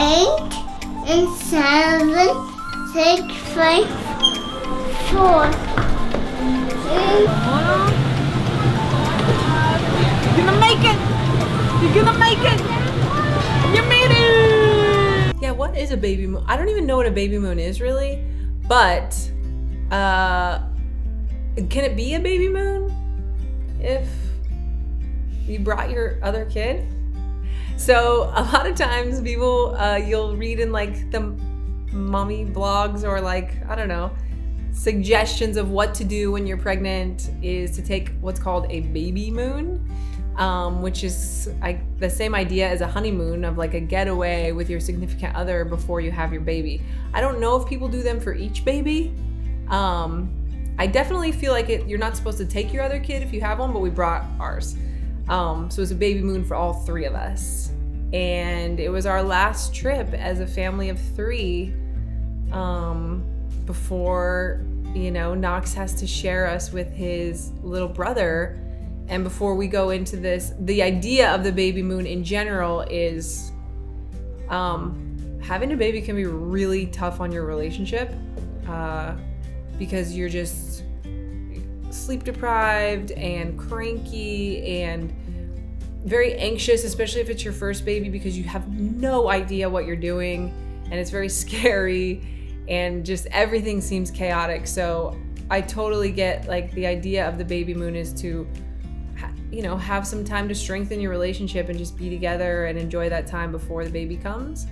8 and 7, 6, 5, 4. You're gonna make it! You're gonna make it! You made it! Yeah, what is a baby moon? I don't even know what a baby moon is really, but can it be a baby moon if you brought your other kid? So a lot of times people, you'll read in like the mommy blogs or like, I don't know, suggestions of what to do when you're pregnant is to take what's called a baby moon, which is the same idea as a honeymoon of like a getaway with your significant other before you have your baby. I don't know if people do them for each baby. I definitely feel like you're not supposed to take your other kid if you have one, but we brought ours. So it was a baby moon for all 3 of us. And it was our last trip as a family of 3 before, you know, Knox has to share us with his little brother. And before we go into this, the idea of the baby moon in general is having a baby can be really tough on your relationship because you're just sleep deprived and cranky and very anxious, especially if it's your first baby, because you have no idea what you're doing and it's very scary and just everything seems chaotic. So I totally get like the idea of the baby moon is to, you know, have some time to strengthen your relationship and just be together and enjoy that time before the baby comes.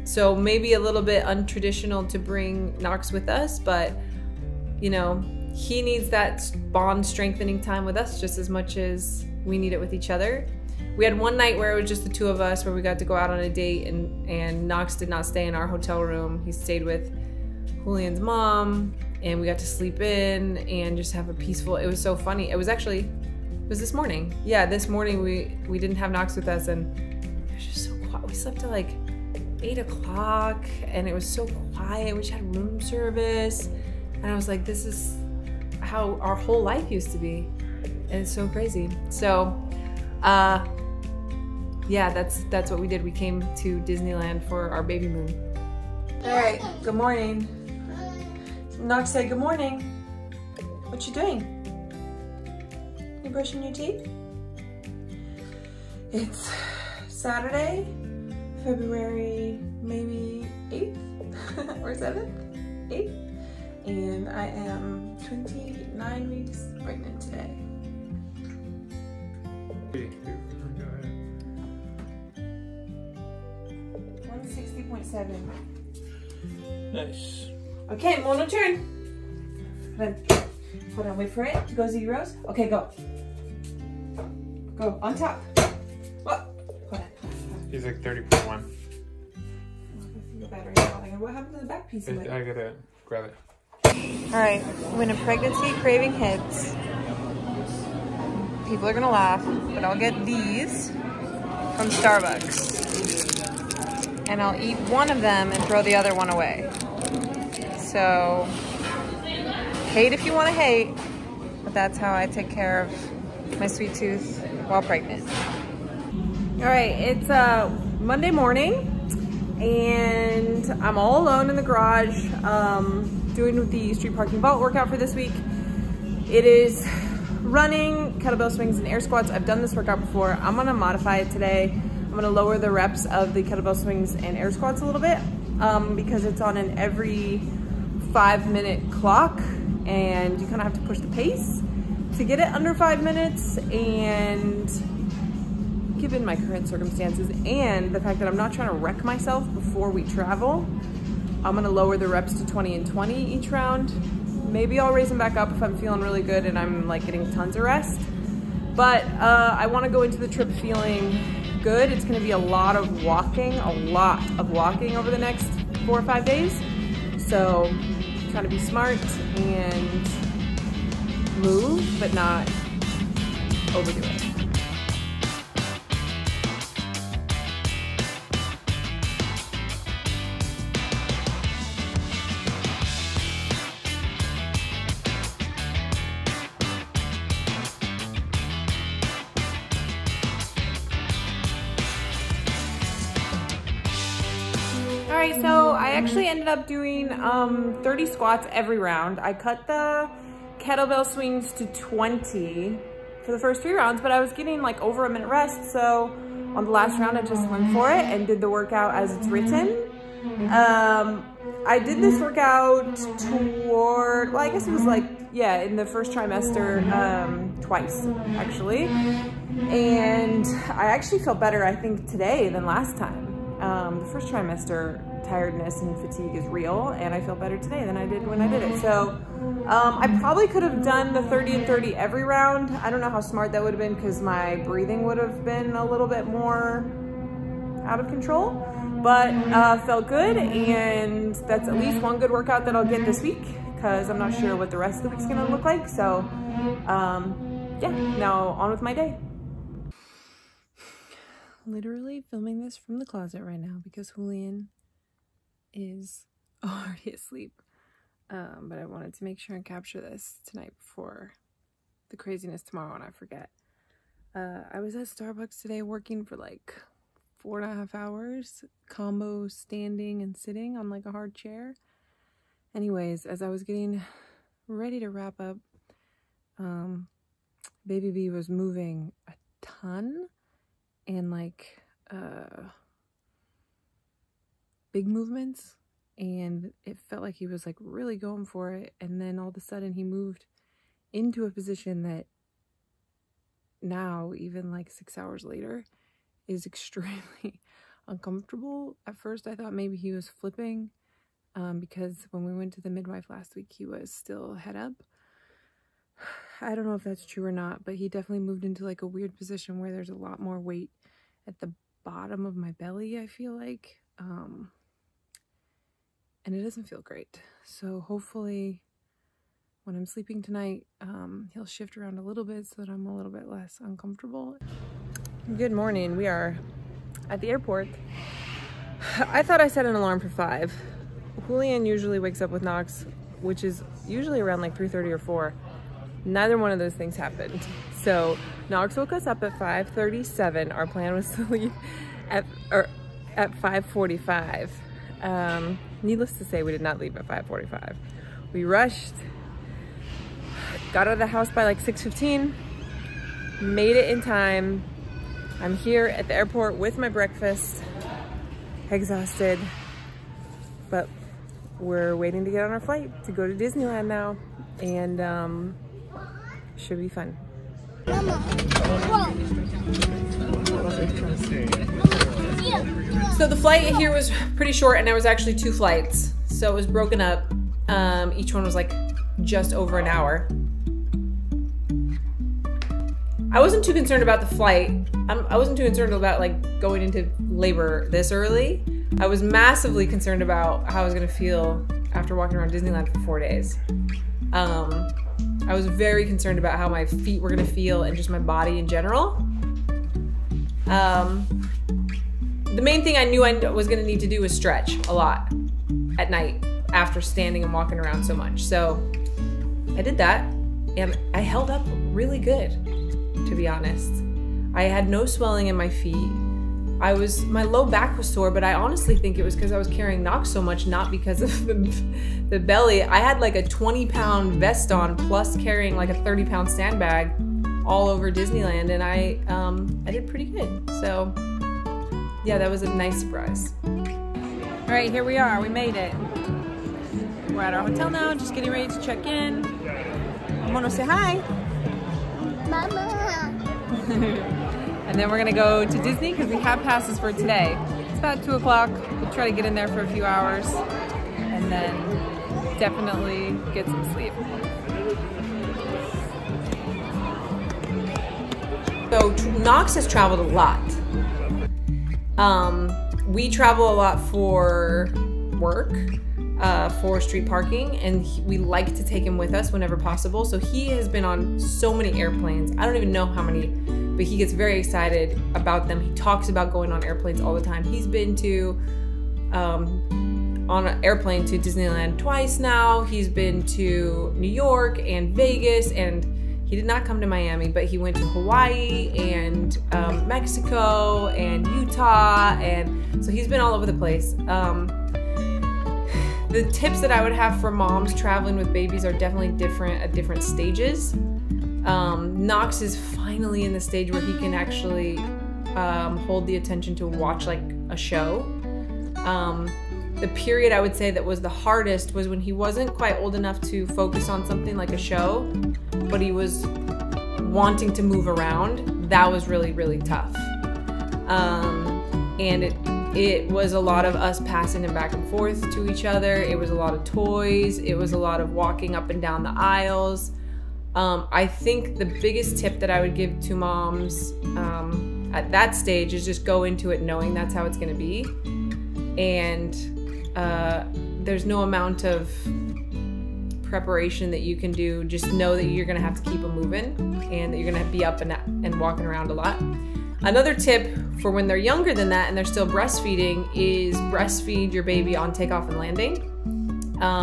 So maybe a little bit untraditional to bring Knox with us, but you know, he needs that bond strengthening time with us just as much as we need it with each other. We had one night where it was just the 2 of us where we got to go out on a date and Knox did not stay in our hotel room. He stayed with Julian's mom and we got to sleep in and just have a peaceful, it was so funny. It was this morning. Yeah, this morning we didn't have Knox with us and it was just so quiet. We slept till like 8 o'clock and it was so quiet. We just had room service and I was like, this is how our whole life used to be. And it's so crazy. So, yeah, that's what we did. We came to Disneyland for our baby moon. All right, good morning. Knox said good morning. What you doing? You brushing your teeth? It's Saturday, February maybe 8th or 7th? 8th? And I am 29 weeks pregnant today. 160.7. Nice. Okay, mono turn. Hold on, wait for it to go zeros. Okay, go. Go, on top. What? Hold on. He's like 30.1. The battery's falling. What happened to the back piece of it? I gotta grab it. Alright, when a pregnancy craving hits, people are gonna laugh, but I'll get these from Starbucks. And I'll eat one of them and throw the other one away. So, hate if you want to hate, but that's how I take care of my sweet tooth while pregnant. Alright, it's Monday morning and I'm all alone in the garage doing the street parking vault workout for this week. It is running, kettlebell swings, and air squats. I've done this workout before. I'm gonna modify it today. I'm gonna lower the reps of the kettlebell swings and air squats a little bit because it's on an every 5-minute clock and you kind of have to push the pace to get it under 5 minutes. And given my current circumstances and the fact that I'm not trying to wreck myself before we travel, I'm gonna lower the reps to 20 and 20 each round. Maybe I'll raise them back up if I'm feeling really good and I'm like getting tons of rest. But I wanna go into the trip feeling good. It's gonna be a lot of walking over the next 4 or 5 days. So trying to be smart and move, but not overdo it. All right, so I actually ended up doing 30 squats every round. I cut the kettlebell swings to 20 for the first 3 rounds, but I was getting like over a minute rest. So on the last round, I just went for it and did the workout as it's written. I did this workout toward, well, I guess it was like, yeah, in the first trimester, twice actually. And I actually felt better, I think, today than last time. The first trimester tiredness and fatigue is real, and I feel better today than I did when I did it. So I probably could have done the 30 and 30 every round. I don't know how smart that would have been because my breathing would have been a little bit more out of control, but felt good, and that's at least one good workout that I'll get this week because I'm not sure what the rest of the week's gonna look like. So yeah, now on with my day. Literally filming this from the closet right now because Julian is already asleep. But I wanted to make sure and capture this tonight before the craziness tomorrow and I forget. I was at Starbucks today working for like 4.5 hours, combo standing and sitting on like a hard chair. Anyways, as I was getting ready to wrap up, Baby B was moving a ton. And like big movements, and it felt like he was like really going for it, and then all of a sudden he moved into a position that now, even like 6 hours later, is extremely uncomfortable. At first I thought maybe he was flipping because when we went to the midwife last week he was still head up. I don't know if that's true or not, but he definitely moved into like a weird position where there's a lot more weight at the bottom of my belly, I feel like. And it doesn't feel great. So hopefully when I'm sleeping tonight, he'll shift around a little bit so that I'm a little bit less uncomfortable. Good morning. We are at the airport. I thought I set an alarm for 5. Julian usually wakes up with Knox, which is usually around like 3:30 or 4. Neither one of those things happened. So Knox woke us up at 5:37. Our plan was to leave at 5:45. Needless to say, we did not leave at 5:45. We rushed, got out of the house by like 6:15, made it in time. I'm here at the airport with my breakfast, exhausted, but we're waiting to get on our flight to go to Disneyland now, and should be fun. So the flight here was pretty short, and there was actually 2 flights, so it was broken up. Each one was like just over an hour. I wasn't too concerned about the flight. I wasn't too concerned about like going into labor this early. I was massively concerned about how I was gonna feel after walking around Disneyland for 4 days. I was very concerned about how my feet were gonna feel and just my body in general. The main thing I knew I was gonna need to do was stretch a lot at night after standing and walking around so much. So I did that, and I held up really good, to be honest. I had no swelling in my feet. My low back was sore, but I honestly think it was because I was carrying Knox so much, not because of the belly. I had like a 20-pound vest on, plus carrying like a 30-pound sandbag all over Disneyland, and I did pretty good. So yeah, that was a nice surprise. All right, here we are. We made it. We're at our hotel now, just getting ready to check in. I'm gonna say hi. Mama. And then we're gonna go to Disney because we have passes for today. It's about 2 o'clock. We'll try to get in there for a few hours and then definitely get some sleep. So Knox has traveled a lot. We travel a lot for work, for street parking, and we like to take him with us whenever possible. So he has been on so many airplanes. I don't even know how many, but he gets very excited about them. He talks about going on airplanes all the time. He's been to on an airplane to Disneyland twice now. He's been to New York and Vegas, and He did not come to Miami, but he went to Hawaii and Mexico and Utah, and so he's been all over the place. The tips that I would have for moms traveling with babies are definitely different at different stages. Knox is finally in the stage where he can actually hold the attention to watch like a show. The period I would say that was the hardest was when he wasn't quite old enough to focus on something like a show, but he was wanting to move around. That was really, really tough. And it was a lot of us passing him back and forth to each other. It was a lot of toys. It was a lot of walking up and down the aisles. I think the biggest tip that I would give to moms at that stage is just go into it knowing that's how it's gonna be. And there's no amount of preparation that you can do. Just know that you're gonna have to keep them moving and that you're gonna be up and walking around a lot. Another tip for when they're younger than that and they're still breastfeeding is breastfeed your baby on takeoff and landing.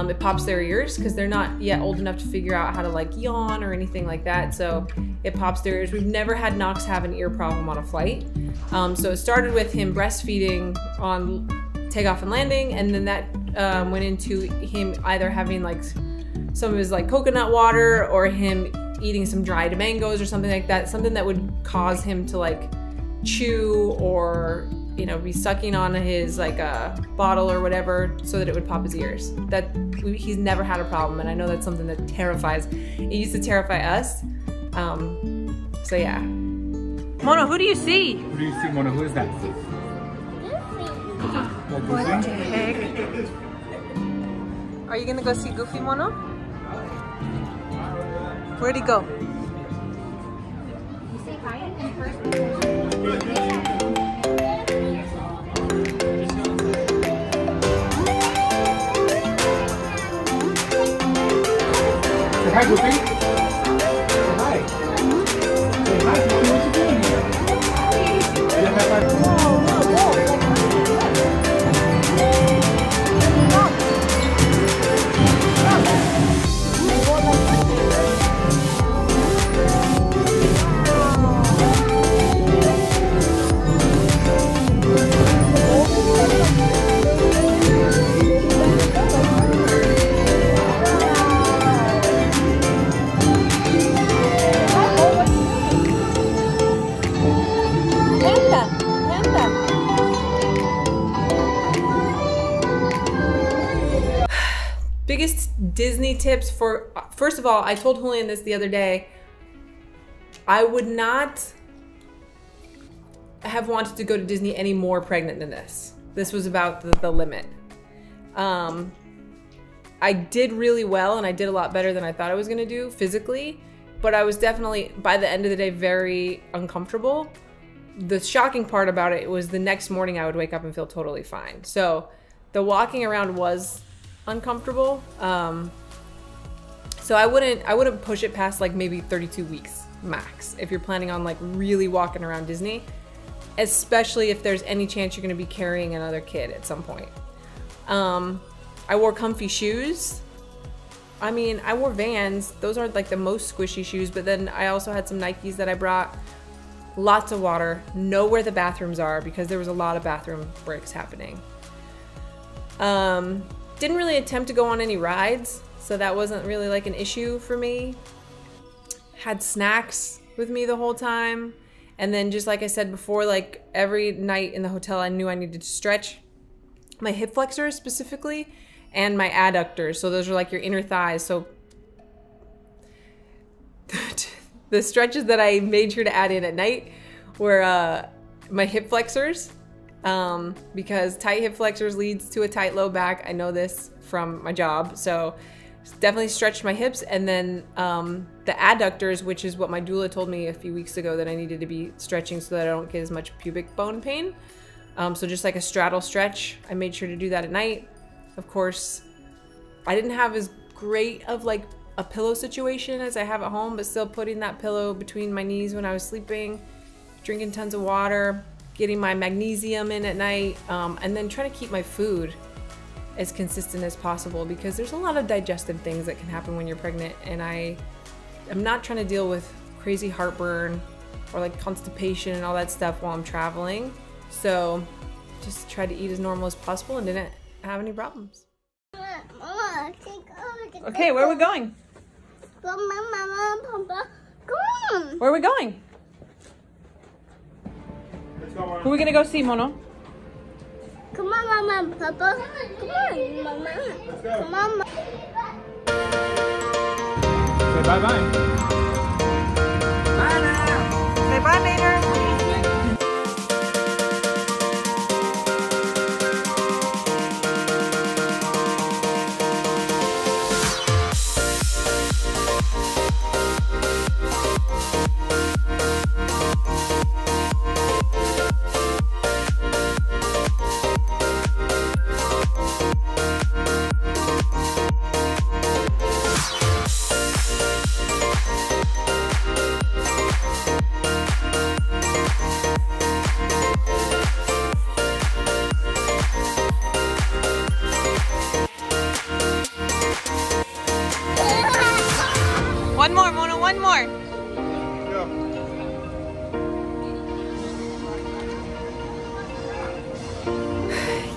It pops their ears because they're not yet old enough to figure out how to like yawn or anything like that. So it pops their ears. We've never had Knox have an ear problem on a flight. So it started with him breastfeeding on takeoff and landing, and then that went into him either having like some of his like coconut water or him eating some dried mangoes or something like that, something that would cause him to like chew or, you know, be sucking on his like a bottle or whatever so that it would pop his ears. He's never had a problem, and I know that's something that terrifies. It used to terrify us. So yeah. Mono, who do you see? Who do you see, Mona? Who is that? What the heck? Are you gonna go see Goofy, Mono? Where'd he go? You say hi in person. Say hi, Goofy. Say hi. Say hi, Goofy. What you doing here? Say hi, Biggest Disney tips for, first of all, I told Julian this the other day. I would not have wanted to go to Disney any more pregnant than this. This was about the limit. I did really well, and I did a lot better than I thought I was gonna do physically, but I was definitely, by the end of the day, very uncomfortable. The shocking part about it was the next morning I would wake up and feel totally fine. So the walking around was uncomfortable. So I wouldn't push it past like maybe 32 weeks max if you're planning on like really walking around Disney, especially if there's any chance you're going to be carrying another kid at some point. I wore comfy shoes. I mean, I wore Vans. Those aren't like the most squishy shoes, but then I also had some Nikes that I brought. Lots of water. Know where the bathrooms are because there was a lot of bathroom breaks happening. Didn't really attempt to go on any rides, so that wasn't really like an issue for me. Had snacks with me the whole time. And then just like I said before, like every night in the hotel, I knew I needed to stretch my hip flexors specifically and my adductors. So those are like your inner thighs. So the stretches that I made sure to add in at night were my hip flexors. Because tight hip flexors leads to a tight low back. I know this from my job, so definitely stretched my hips. And then the adductors, which is what my doula told me a few weeks ago that I needed to be stretching so that I don't get as much pubic bone pain. So just like a straddle stretch, I made sure to do that at night. Of course, I didn't have as great of like a pillow situation as I have at home, but still putting that pillow between my knees when I was sleeping, drinking tons of water, getting my magnesium in at night, and then trying to keep my food as consistent as possible because there's a lot of digestive things that can happen when you're pregnant, and I I'm not trying to deal with crazy heartburn or like constipation and all that stuff while I'm traveling. So just tried to eat as normal as possible and didn't have any problems. Mama, Okay, where are we going? Mama, Papa, come on. Where are we going? Who are we gonna go see, Mono? Come on, Mama, Papa. Come on, Mama. Come on, Mama. Say bye-bye. Bye now. Say bye, Maynard. One more, Mona, one more.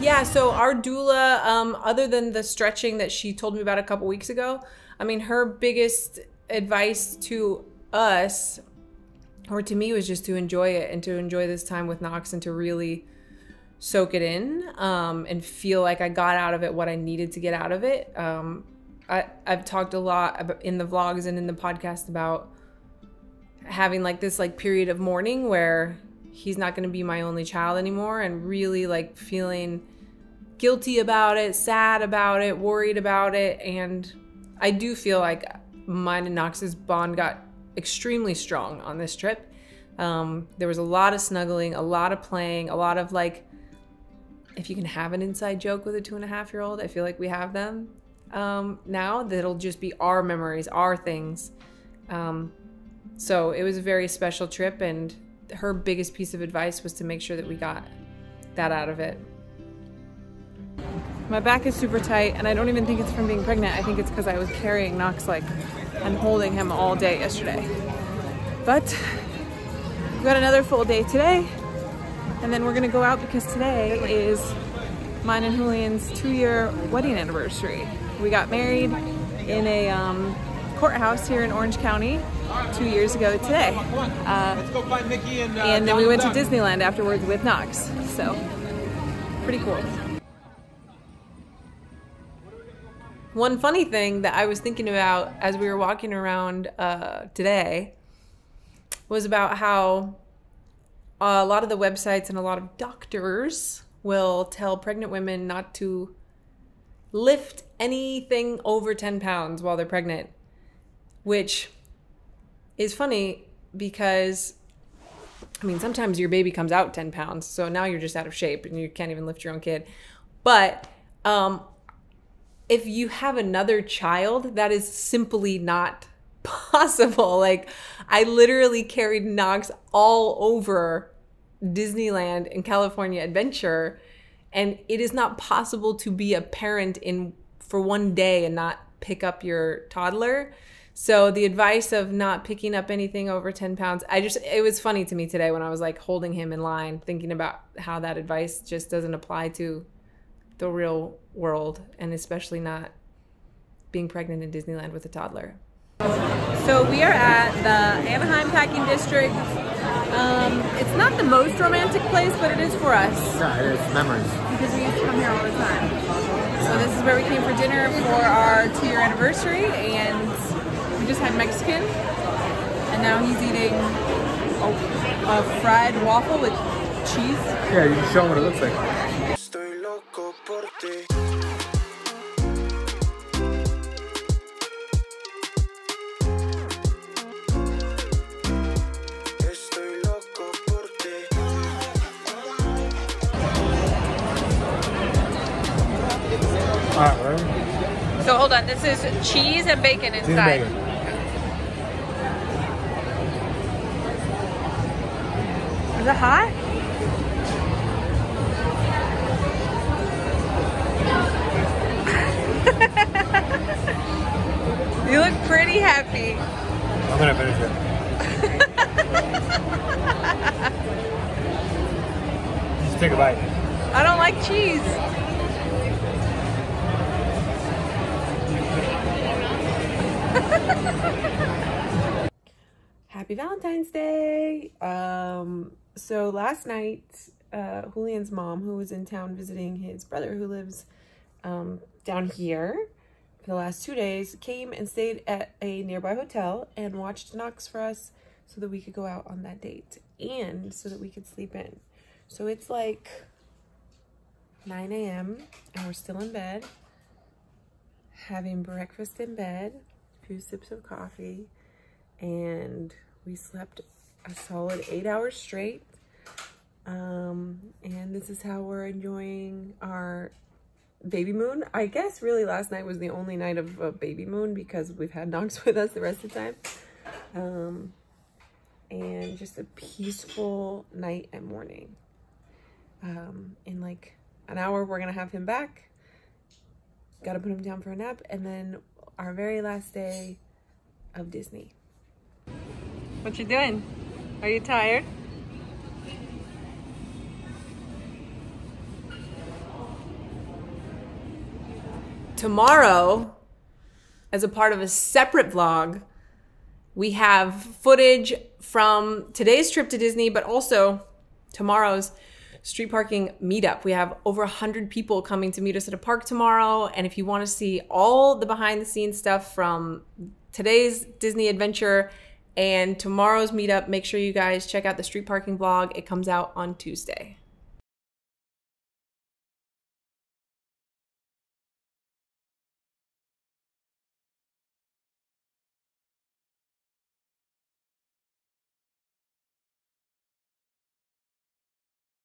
Yeah, so our doula, other than the stretching that she told me about a couple weeks ago, I mean, her biggest advice to us, or to me, was just to enjoy it and to enjoy this time with Knox and to really soak it in and feel like I got out of it what I needed to get out of it. I've talked a lot in the vlogs and in the podcast about having like this like period of mourning where he's not going to be my only child anymore, and really like feeling guilty about it, sad about it, worried about it. And I do feel like mine and Knox's bond got extremely strong on this trip. There was a lot of snuggling, a lot of playing, a lot of like, if you can have an inside joke with a 2.5-year-old, I feel like we have them. Now that'll just be our memories, our things. So it was a very special trip, and her biggest piece of advice was to make sure that we got that out of it. My back is super tight, and I don't even think it's from being pregnant. I think it's because I was carrying Knox like and holding him all day yesterday. But we got another full day today, and then we're gonna go out because today is mine and Julian's 2-year wedding anniversary. We got married in a courthouse here in Orange County 2 years ago today. Let's go find Mickey and then we went to Disneyland afterwards with Knox. So, pretty cool. One funny thing that I was thinking about as we were walking around today was about how a lot of the websites and a lot of doctors will tell pregnant women not to lift anything over 10 pounds while they're pregnant, which is funny because, I mean, sometimes your baby comes out 10 pounds, so now you're just out of shape and you can't even lift your own kid. But if you have another child, that is simply not possible. Like, I literally carried Knox all over Disneyland and California Adventure, and it is not possible to be a parent for one day and not pick up your toddler. So the advice of not picking up anything over 10 pounds, it was funny to me today when I was like holding him in line, thinking about how that advice just doesn't apply to the real world, and especially not being pregnant in Disneyland with a toddler. So we are at the Anaheim Packing District. It's not the most romantic place, but it is for us. Yeah, it is memories. Because we used to come here all the time. So this is where we came for dinner for our 2-year anniversary, and we just had Mexican. And now he's eating a fried waffle with cheese. Yeah, you can show him what it looks like. Alright, ready? So hold on, this is cheese and bacon inside. Cheese and bacon. Is it hot? You look pretty happy. take a bite. I don't like cheese. Happy Valentine's Day. So last night, Julian's mom, who was in town visiting his brother who lives down here for the last 2 days, came and stayed at a nearby hotel and watched Knox for us so that we could go out on that date and so that we could sleep in. So it's like 9 a.m. and we're still in bed, having breakfast in bed, a few sips of coffee, and we slept a solid 8 hours straight. And this is how we're enjoying our baby moon. I guess really last night was the only night of a baby moon because we've had Knox with us the rest of the time. And just a peaceful night and morning. In like an hour, we're gonna have him back. Gotta put him down for a nap, and then our very last day of Disney. What you doing? Are you tired? Tomorrow, as a part of a separate vlog, we have footage from today's trip to Disney, but also tomorrow's street parking meetup. We have over 100 people coming to meet us at a park tomorrow. And if you want to see all the behind the scenes stuff from today's Disney adventure and tomorrow's meetup, make sure you guys check out the street parking vlog. It comes out on Tuesday.